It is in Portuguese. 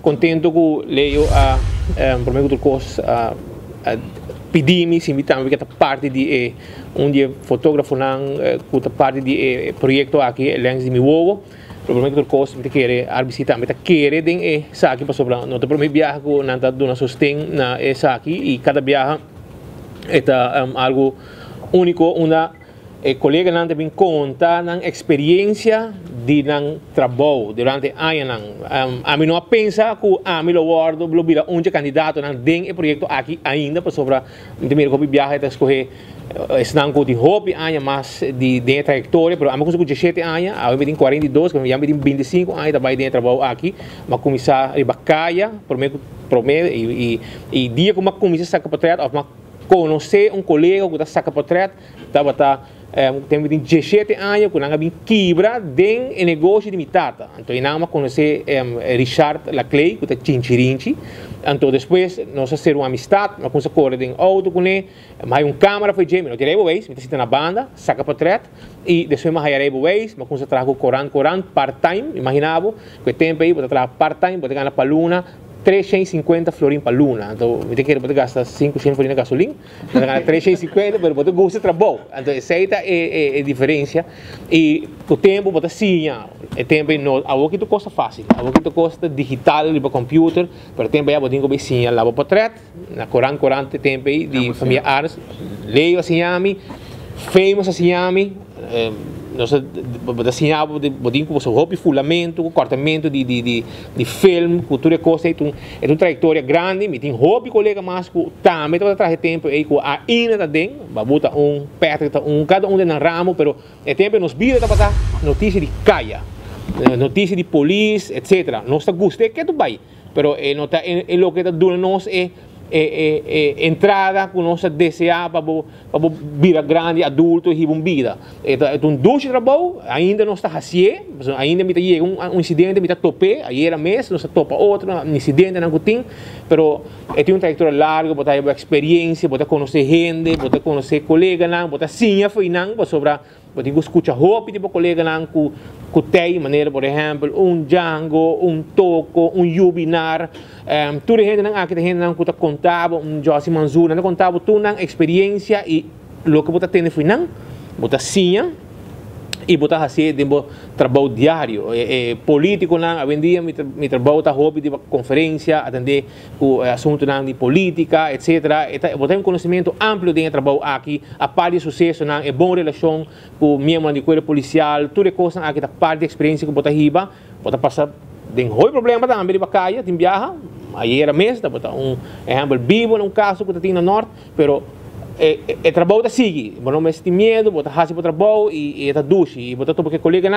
Contento que leio primeiro do curso pedimi se invitar a parte de dia fotógrafo não que parte de projeto aqui lens de meu primeiro do curso me querer visitar me querer den aqui para sobrar não primeiro viagem que não tá dando sustento na aqui e cada viagem é algo único uma colega não também conta na experiência de não trabalho durante anos a mim não pensa que a mim lo guardo lo vira candidato não tem projeto aqui ainda para sobrar de mim que viaja até escolher não que tem hobby anos mais de trajetória mas a mim consigo 17 anos a mim tem 42 a mim tem 25 anos também de trabalho aqui mas começar a bacaia primeiro e dia que eu comecei a sacar portreto mas conhecer colega que está sacar portreto estava tem 17 anos quando eu quebra dentro do negócio de minha tata então eu não conheci Richard Laclay que está chinchirinchi então depois nós fazer uma amistade nós começamos a correr dentro auto com ele mais câmera foi Jamie não tirei o vez me está na banda saca portreto e depois mais aí o vez mas começamos a trabalhar Coran part-time imaginava que tempo aí para trabalhar part-time para ganhar para luna 350 florin para luna, então me tem que gastar 500 florin de gasolina, para ganhar 350, mas você gosta de trabalho, então essa é a diferença e o tempo você sim, o tempo não, a que tu custa fácil, a que tu custa digital para computer, para o tempo aí você tem que sim, lava portrait, na Coran tempo aí de família Ars, leio assim a mim, famous assim a mim nós desenhava com o seu hobby fulamento o cortamento de filme cultura coisa é uma trajetória grande me tem hobby colega mas que também toda traje tempo aí que ainda tem babuta perto cada na ramo pero é tempo nos vira para notícia de caia notícia de polícia etc nós gostei que tu vai pero não tá o que está dando nós entrada que nós desejamos para virar grande adulto e uma vida é dois trabalho ainda não está fazendo ainda me chega incidente me topé aí era mês nós topa outro incidente não tem pero é uma trajetória larga botar experiência botar conhecer gente botar conhecer colega não botar sim foi não para sobrar botar escutar roupa tipo colega não que tem maneira por exemplo Django Toco Yubinar tudo gente não aqui gente não que contava Josi Manzura não contava tudo não experiência e o que botar tendo foi não botar sim e botar assim de trabalho diário político não hoje em dia me trabalho tá hobby de conferência atender o assunto não de política etc botar conhecimento amplo de trabalho aqui a parte de sucesso não é boa relação com membro de corpo policial tudo coisa aqui da parte de experiência que botar riba botar passar tem hoi problema também de bacaia tem viaja aí era mês botar exemplo vivo num caso que tem no norte pero trabalho da sigue, não me tem medo, botar raça para trabalho e tá duche, e botar tudo porque colega